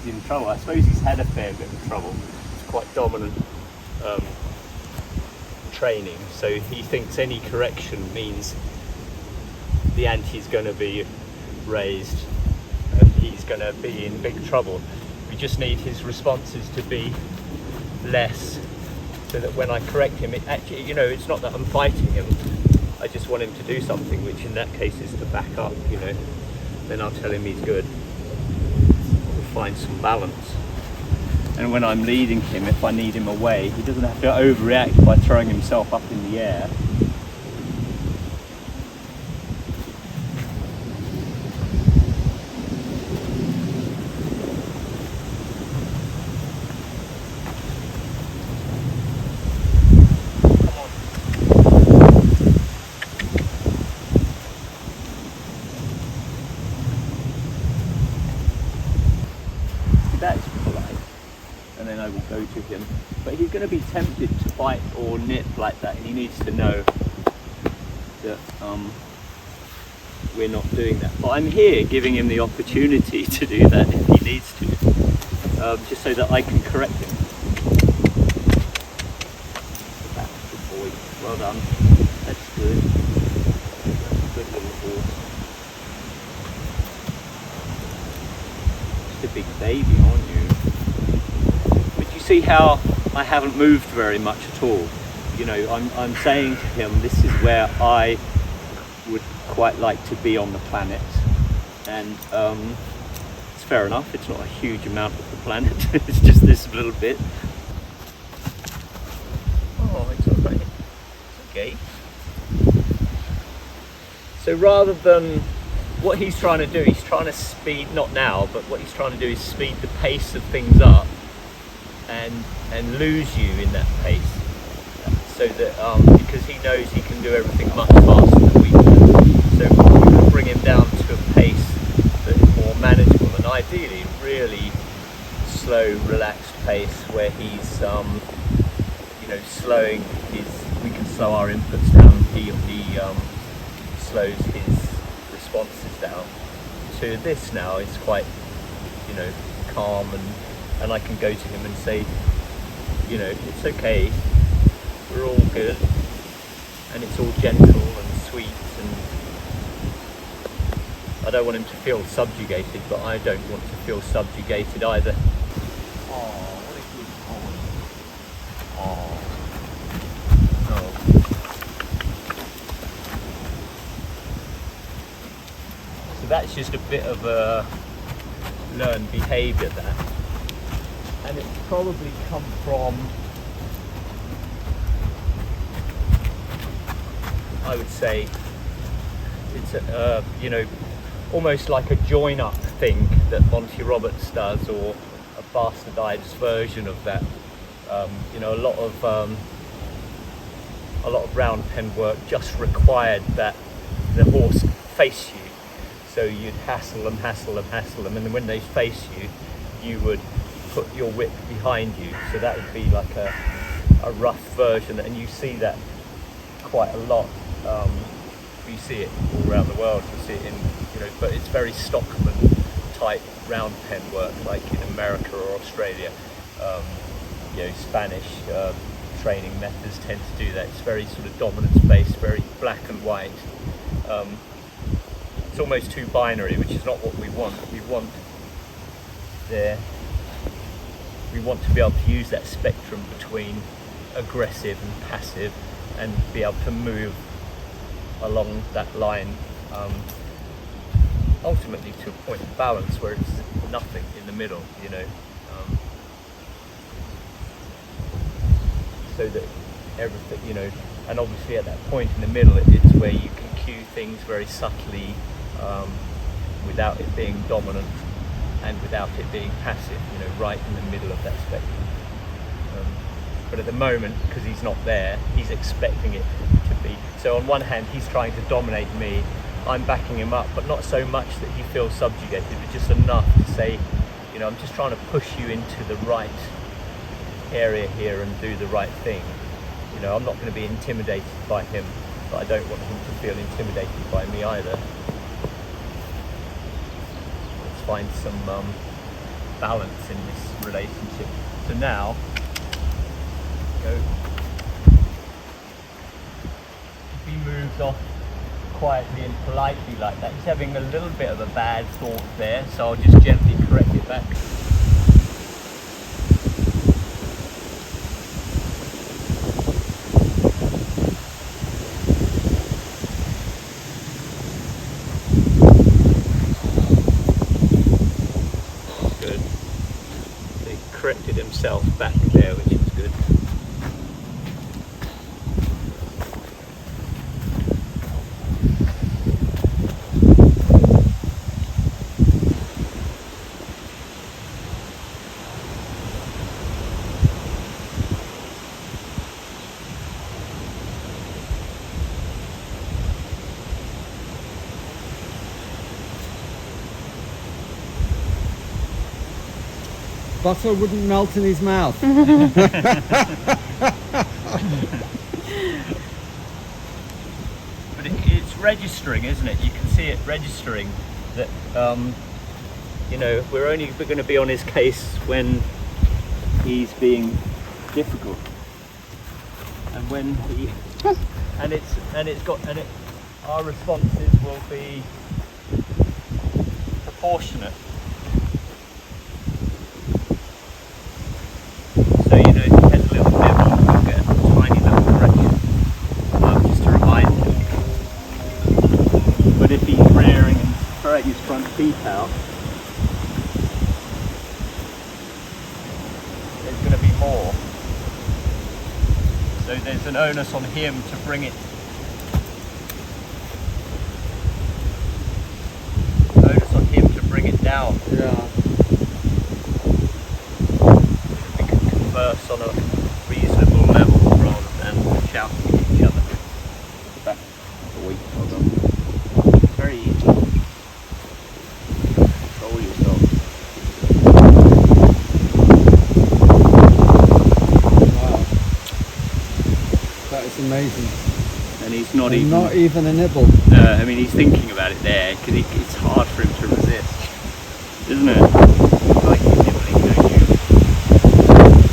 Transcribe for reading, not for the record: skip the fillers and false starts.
he's in trouble. I suppose he's had a fair bit of trouble. It's quite dominant training, so he thinks any correction means the ante's going to be raised and he's going to be in big trouble. We just need his responses to be less, so that when I correct him, it actually, you know, it's not that I'm fighting him. I just want him to do something, which in that case is to back up, you know. Then I'll tell him he's good. We'll find some balance. And when I'm leading him, if I need him away, he doesn't have to overreact by throwing himself up in the air. That's polite, and then I will go to him. But he's going to be tempted to bite or nip like that, and he needs to know that we're not doing that. But I'm here giving him the opportunity to do that if he needs to, just so that I can correct him. Good boy, well done. That's good. That's a good little horse. A big baby, aren't you? But you see how I haven't moved very much at all. You know, I'm saying to him, this is where I would quite like to be on the planet, and it's fair enough. It's not a huge amount of the planet. It's just this little bit. Oh, it's all right. It's okay. So rather than what he's trying to do, he's trying to speed, not now, but what he's trying to do is speed the pace of things up and lose you in that pace, so that because he knows he can do everything much faster than we can, so we can bring him down to a pace that is more manageable, and ideally really slow, relaxed pace where he's you know, slowing his, we can slow our inputs down, he slows his responses down. So this now is quite, you know, calm, and I can go to him and say, you know, it's okay, we're all good, and it's all gentle and sweet, and I don't want him to feel subjugated, but I don't want to feel subjugated either. Oh, what a good boy. Oh. So that's just a bit of a learned behaviour there, and it's probably come from, I would say, it's a, you know, almost like a join-up thing that Monty Roberts does, or a bastardized version of that. You know, a lot of round pen work just required that the horse face you. So you'd hassle them, and then when they face you, you would put your whip behind you. So that would be like a rough version, and you see that quite a lot. You see it all around the world. You see it in, you know, but it's very Stockman type round pen work, like in America or Australia. You know, Spanish training methods tend to do that. It's very sort of dominance-based, very black and white. It's almost too binary, which is not what we want. We want to be able to use that spectrum between aggressive and passive, and be able to move along that line, ultimately to a point of balance where it's nothing in the middle, you know. So that everything, you know, and obviously at that point in the middle, it's where you can cue things very subtly, without it being dominant and without it being passive, you know, right in the middle of that spectrum. But at the moment, because he's not there, he's expecting it to be. So on one hand, he's trying to dominate me, I'm backing him up, but not so much that he feels subjugated, but just enough to say, you know, I'm just trying to push you into the right area here and do the right thing. You know, I'm not going to be intimidated by him, but I don't want him to feel intimidated by me either. Let's find some balance in this relationship. So now, go. If he moves off quietly and politely like that, he's having a little bit of a bad thought there, so I'll just gently correct it back. Good. So he corrected himself back there, which is good. Butter wouldn't melt in his mouth. But it's registering, isn't it? You can see it registering that, you know, we're only going to be on his case when he's being difficult, and when he, our responses will be proportionate. So, you know, if he has a little nibble, we'll get a tiny little correction, just to remind him. But if he's rearing and throwing his front teeth out, there's going to be more. So there's an onus on him to bring it. Onus on him to bring it down. Yeah. Converse on a reasonable level rather than shouting at each other. Back a week, hold on. It's very easy. Control yourself. Wow. That is amazing. And he's not even a nibble. I mean, he's thinking about it there because it's hard for him to resist, isn't it?